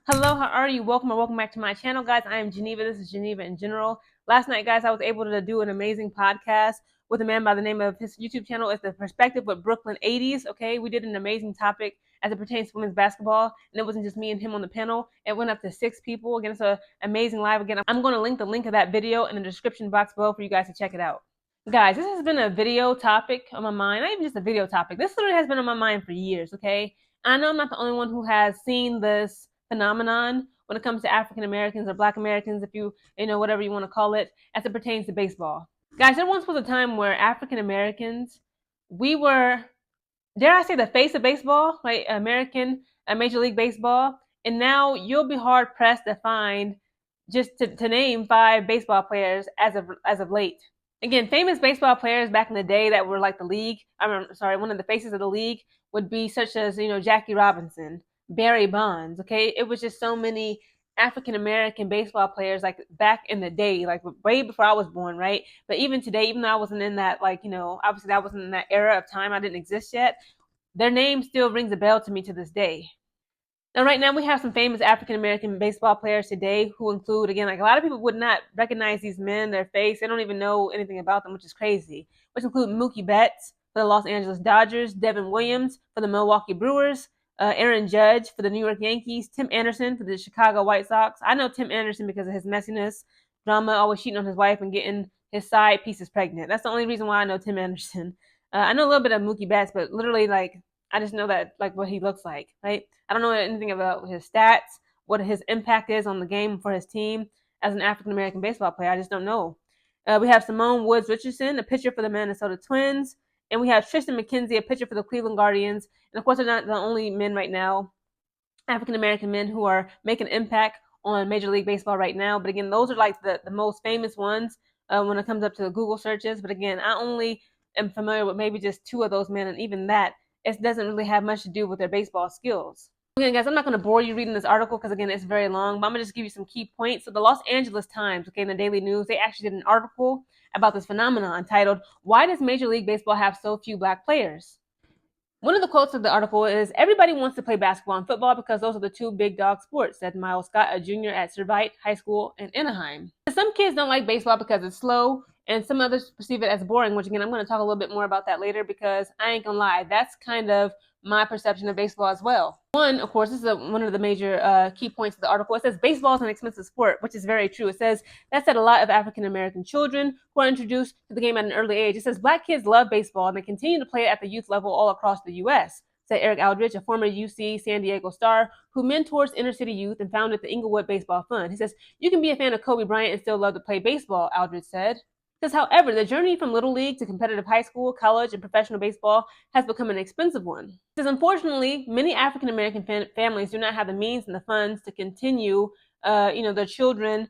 Hello, how are you? Welcome back to my channel, guys. I am Geneva. This is Geneva in general. Last night, guys, I was able to do an amazing podcast with a man by the name of his YouTube channel. It's The Perspective with Brooklyn 80s. Okay, we did an amazing topic as it pertains to women's basketball, and it wasn't just me and him on the panel. It went up to 6 people. Again, it's an amazing live. Again, I'm going to link the link of that video in the description box below for you guys to check it out. Guys, this has been a video topic on my mind. Not even just a video topic. This literally has been on my mind for years. Okay, I know I'm not the only one who has seen this phenomenon when it comes to African Americans or Black Americans, if you know whatever you want to call it, as it pertains to baseball. Guys, there once was a time where African Americans, we were, dare I say, the face of baseball, right? American Major League Baseball, and now you'll be hard pressed to find just to name 5 baseball players as of late. Again, famous baseball players back in the day that were like the league. One of the faces of the league would be such as Jackie Robinson, Barry Bonds. Okay, it was just so many African American baseball players like back in the day, like way before I was born, right? But even today, even though I wasn't in that, obviously that wasn't in that era of time, I didn't exist yet. Their name still rings a bell to me to this day. Now, right now, we have some famous African American baseball players today who include, again, like a lot of people would not recognize these men, their face. They don't even know anything about them, which is crazy. Which include Mookie Betts for the Los Angeles Dodgers, Devin Williams for the Milwaukee Brewers, Aaron Judge for the New York Yankees, Tim Anderson for the Chicago White Sox. I know Tim Anderson because of his messiness, drama, always cheating on his wife and getting his side pieces pregnant. That's the only reason why I know Tim Anderson. I know a little bit of Mookie Betts, but literally, like, I just know that, like, what he looks like, right? I don't know anything about his stats, what his impact is on the game for his team as an African American baseball player. I just don't know. We have Simone Woods Richardson, a pitcher for the Minnesota Twins, and we have Tristan McKenzie, a pitcher for the Cleveland Guardians. And of course, they're not the only men right now, African American men who are making an impact on Major League Baseball right now. But again, those are like the most famous ones when it comes up to the Google searches. But again, I only am familiar with maybe just 2 of those men, and even that, it doesn't really have much to do with their baseball skills. Again, guys, I'm not going to bore you reading this article because, again, it's very long, but I'm going to just give you some key points. So the Los Angeles Times, okay, in the Daily News, they actually did an article about this phenomenon titled, "Why Does Major League Baseball Have So Few Black Players?" One of the quotes of the article is, "Everybody wants to play basketball and football because those are the 2 big dog sports," said Miles Scott, a junior at Servite High School in Anaheim. Some kids don't like baseball because it's slow, and some others perceive it as boring, which, again, I'm going to talk a little bit more about that later because I ain't going to lie, that's kind of my perception of baseball as well. One, of course, this is one of the major key points of the article. It says baseball is an expensive sport, which is very true. It says that said a lot of African American children who are introduced to the game at an early age. It says Black kids love baseball and they continue to play it at the youth level all across the U.S., said Eric Aldridge, a former UC San Diego star who mentors inner city youth and founded the Inglewood Baseball Fund. He says, "You can be a fan of Kobe Bryant and still love to play baseball," Aldridge said. He says, however, the journey from little league to competitive high school, college, and professional baseball has become an expensive one. He says, unfortunately, many African American families do not have the means and the funds to continue, their children's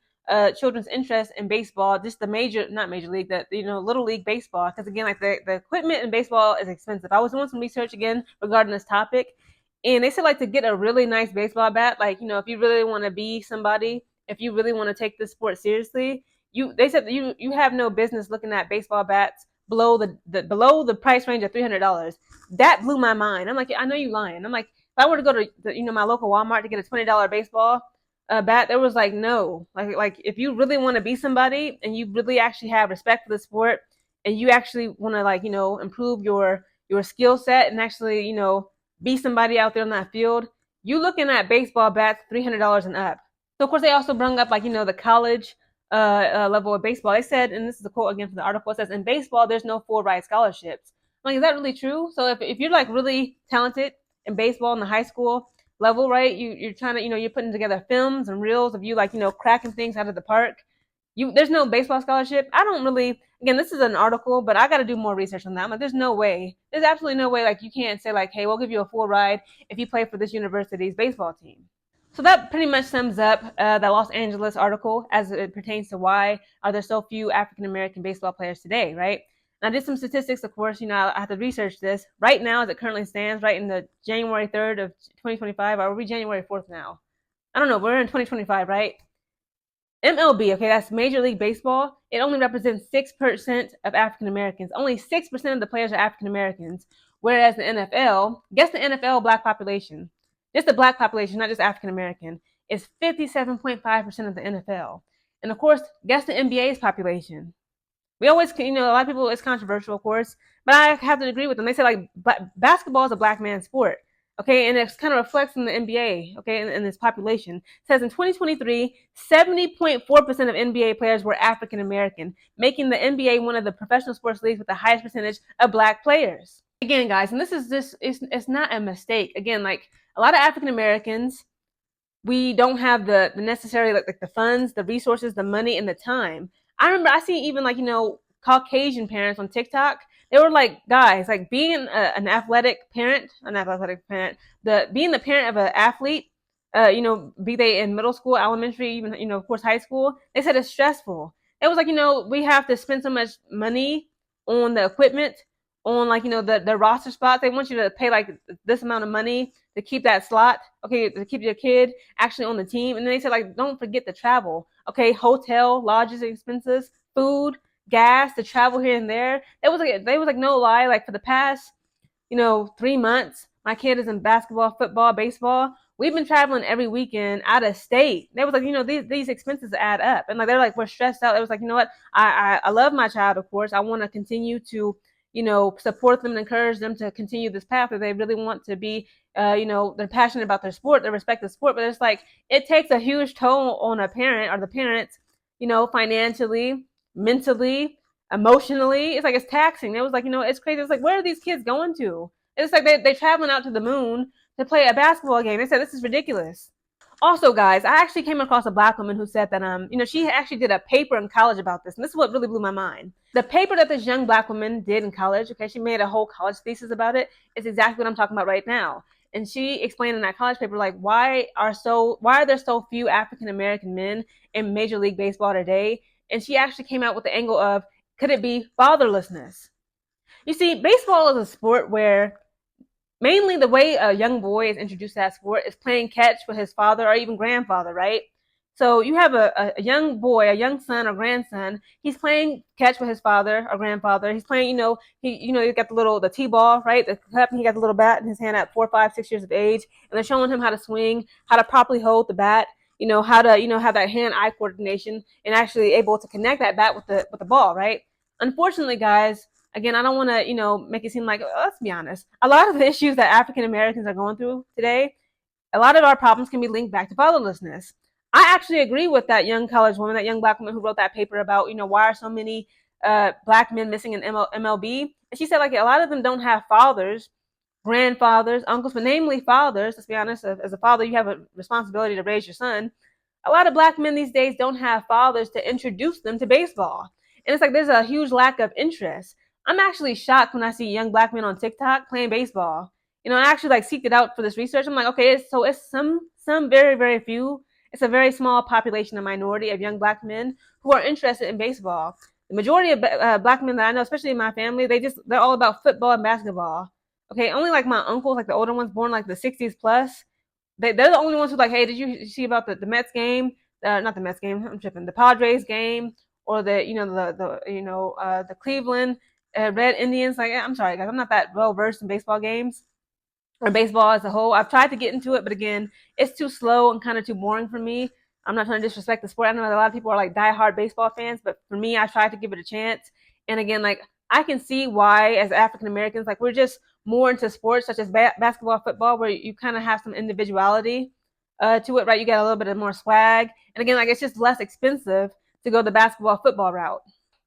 interest in baseball, just the not major league, little league baseball. Because again, like the equipment in baseball is expensive. I was doing some research again regarding this topic, and they said like to get a really nice baseball bat, like if you really want to be somebody, if you really want to take this sport seriously, they said that you have no business looking at baseball bats below the price range of $300. That blew my mind. I'm like, I know you lying. I'm like, if I were to go to my local Walmart to get a $20 baseball bat, there was like no, like if you really want to be somebody and you really actually have respect for the sport and you actually want to improve your skill set and actually be somebody out there on that field, you looking at baseball bats $300 and up. So of course they also brought up the college level of baseball. They said, and this is a quote again from the article, it says, "In baseball, there's no full ride scholarships." I'm like, is that really true? So if you're like really talented in baseball in the high school level, right? You're trying to, you're putting together films and reels of you cracking things out of the park. There's no baseball scholarship. I don't really, again, this is an article, but I got to do more research on that. I'm like, there's no way. There's absolutely no way. Like you can't say like, hey, we'll give you a full ride if you play for this university's baseball team. So that pretty much sums up the Los Angeles article as it pertains to why are there so few African American baseball players today, right? And I did some statistics, of course. I have to research this. Right now, as it currently stands, right in the January 3rd of 2025, or are we January 4th now? I don't know. We're in 2025, right? MLB, okay, that's Major League Baseball. It only represents 6% of African Americans. Only 6% of the players are African Americans. Whereas the NFL, guess the NFL black population. Just the black population, not just African American. is 57.5% of the NFL. And of course, guess the NBA's population. We always, a lot of people, it's controversial, of course, but I have to agree with them. They say like basketball is a black man's sport, okay, and it kind of reflects in the NBA, okay, in this population. It says in 2023, 70.4% of NBA players were African American, making the NBA one of the professional sports leagues with the highest percentage of black players. Again, guys, and this is just, it's not a mistake. Again, like a lot of African Americans, we don't have the necessary like the funds, the resources, the money, and the time. I remember I see even like Caucasian parents on TikTok. They were like, guys, like being an athletic parent, the being the parent of an athlete, be they in middle school, elementary, even of course high school. They said it's stressful. It was like we have to spend so much money on the equipment, on like the roster spots. They want you to pay like this amount of money to keep that slot, okay, to keep your kid actually on the team. And then they said like, don't forget the travel, okay, hotel, lodges, expenses, food, gas, to travel here and there. They was like no lie, like for the past 3 months, my kid is in basketball, football, baseball. We've been traveling every weekend out of state. They was like, these expenses add up, and like they're like, we're stressed out. It was like, you know what? I love my child, of course. I want to continue to support them and encourage them to continue this path if they really want to be, they're passionate about their sport, they respect the sport. But it's like it takes a huge toll on a parent or the parents, financially, mentally, emotionally. It's like it's taxing. It was like, it's crazy. It's like, where are these kids going to? It's like they're traveling out to the moon to play a basketball game. They said this is ridiculous. Also, guys, I actually came across a black woman who said that she actually did a paper in college about this, and this is what really blew my mind. The paper that this young black woman did in college, okay, she made a whole college thesis about it. It's exactly what I'm talking about right now. And she explained in that college paper like why are there so few African American men in Major League Baseball today? And she actually came out with the angle of, could it be fatherlessness? You see, baseball is a sport where mainly the way a young boy is introduced to that sport is playing catch with his father or even grandfather, right? So you have a young boy, a young son or grandson. He's playing catch with his father or grandfather. He's playing, he got the t-ball, right? The cup, and he got the little bat in his hand at 4, 5, 6 years of age, and they're showing him how to swing, how to properly hold the bat, how to, have that hand-eye coordination and actually able to connect that bat with the ball, right? Unfortunately, guys, again, I don't want to, make it seem like, let's be honest, a lot of the issues that African Americans are going through today, a lot of our problems can be linked back to fatherlessness. I actually agree with that young college woman, that young black woman who wrote that paper about, why are so many black men missing in MLB? And she said, like, a lot of them don't have fathers, grandfathers, uncles, but namely fathers. Let's be honest, as a father, you have a responsibility to raise your son. A lot of black men these days don't have fathers to introduce them to baseball. And it's like there's a huge lack of interest. I'm actually shocked when I see young black men on TikTok playing baseball. I actually like seeked it out for this research. I'm like, okay, it's some very, very few. It's a very small population, a minority of young black men who are interested in baseball. The majority of black men that I know, especially in my family, they're all about football and basketball. Okay, only like my uncles, like the older ones born like the 60s plus, they're the only ones who like, hey, did you see about the Mets game? Not the Mets game. I'm tripping. The Padres game, or the Cleveland Red Indians. Like, I'm sorry, guys, I'm not that well versed in baseball games or baseball as a whole. I've tried to get into it, but again, it's too slow and kind of too boring for me. I'm not trying to disrespect the sport. I know a lot of people are like diehard baseball fans, but for me, I tried to give it a chance. And again, like I can see why, as African Americans, like we're just more into sports such as basketball, football, where you kind of have some individuality to it, right? You get a little bit of more swag, and again, like it's just less expensive to go the basketball, football route.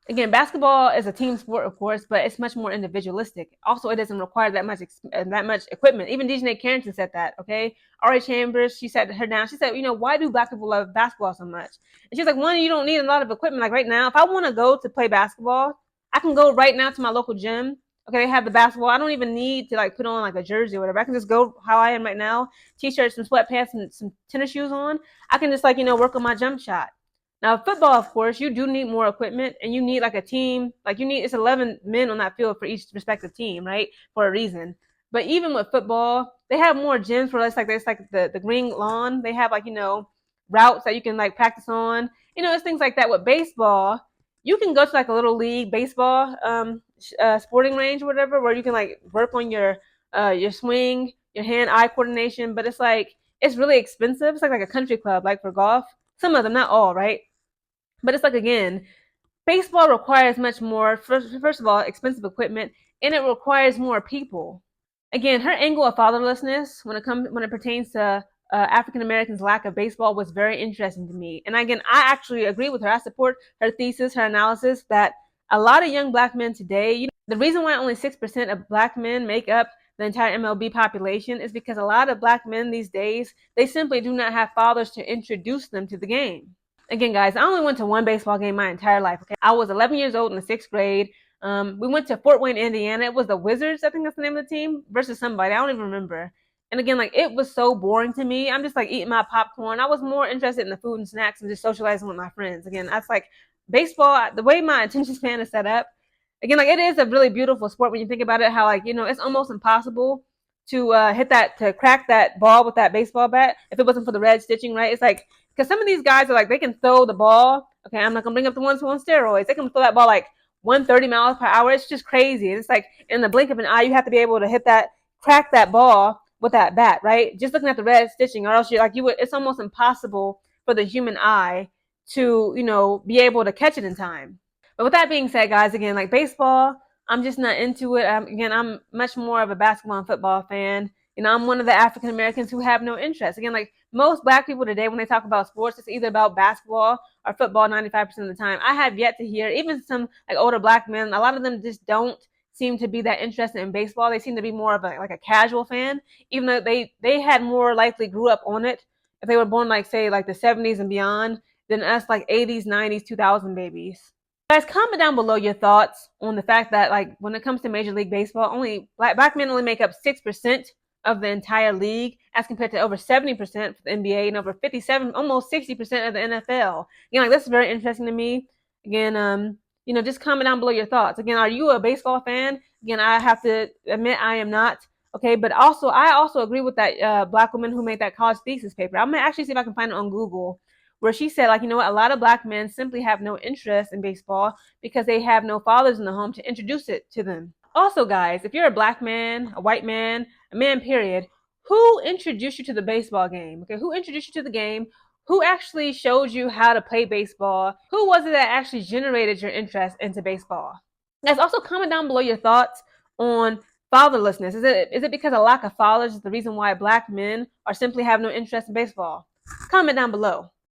Again, basketball is a team sport, of course, but it's much more individualistic. Also, it doesn't require that much equipment. Even DJ Carrington said that. Okay, Ari Chambers, she sat her down. She said, why do black people love basketball so much? And she's like, one, you don't need a lot of equipment. Like right now, if I want to go to play basketball, I can go right now to my local gym. Okay, they have the basketball. I don't even need to like put on like a jersey or whatever. I can just go how I am right now, t-shirt, some sweatpants, and some tennis shoes on. I can just like work on my jump shot. Now, football, of course, you do need more equipment, and you need like a team. Like it's 11 men on that field for each respective team, right? For a reason. But even with football, they have more gyms for us. Like there's like the green lawn. They have like routes that you can like practice on. It's things like that. With baseball, you can go to like a little league baseball sporting range or whatever, where you can like work on your swing, your hand-eye coordination. But it's like it's really expensive. It's like a country club, like for golf. Some of them, not all, right? But it's like, again, baseball requires much more. First of all, expensive equipment, and it requires more people. Again, her angle of fatherlessness when it pertains to African Americans' lack of baseball was very interesting to me. And again, I actually agree with her. I support her thesis, her analysis that a lot of young black men today, the reason why only 6% of black men make up the entire MLB population is because a lot of black men these days, they simply do not have fathers to introduce them to the game. Again, guys, I only went to one baseball game my entire life. Okay, I was 11 years old in the 6th grade. We went to Fort Wayne, Indiana. It was the Wizards, I think that's the name of the team, versus somebody. I don't even remember. And again, like, it was so boring to me. I'm just like eating my popcorn. I was more interested in the food and snacks and just socializing with my friends. Again, that's like baseball. The way my attention span is set up. Again, like, it is a really beautiful sport when you think about it. How, like, it's almost impossible to to crack that ball with that baseball bat if it wasn't for the red stitching, right? It's like, because some of these guys are like, they can throw the ball. Okay, I'm not gonna bring up the ones who are on steroids. They can throw that ball like 130 miles per hour. It's just crazy. It's like in the blink of an eye, you have to be able to crack that ball with that bat, right? Just looking at the red stitching, or else it's almost impossible for the human eye to, be able to catch it in time. But with that being said, guys, again, like baseball, I'm just not into it. I'm much more of a basketball and football fan. I'm one of the African Americans who have no interest. Again, like most black people today, when they talk about sports, it's either about basketball or football 95% of the time. I have yet to hear, even some like older black men, a lot of them just don't seem to be that interested in baseball. They seem to be more of a casual fan, even though they had more likely grew up on it if they were born like, say, like the 70s and beyond than us, like 80s, 90s, 2000 babies. Guys, comment down below your thoughts on the fact that, like, when it comes to Major League Baseball, only black men only make up 6% of the entire league, as compared to over 70% for the NBA and over 57, almost 60% of the NFL. Like, this is very interesting to me. Again, just comment down below your thoughts. Again, are you a baseball fan? Again, I have to admit I am not. Okay, but I also agree with that black woman who made that college thesis paper. I'm gonna actually see if I can find it on Google, where she said, like, a lot of black men simply have no interest in baseball because they have no fathers in the home to introduce it to them. Also, guys, if you're a black man, a white man, a man, period, who introduced you to the baseball game? Okay, who introduced you to the game? Who actually showed you how to play baseball? Who was it that actually generated your interest into baseball? Guys, also comment down below your thoughts on fatherlessness. Is it because a lack of fathers is the reason why black men are simply have no interest in baseball? Comment down below.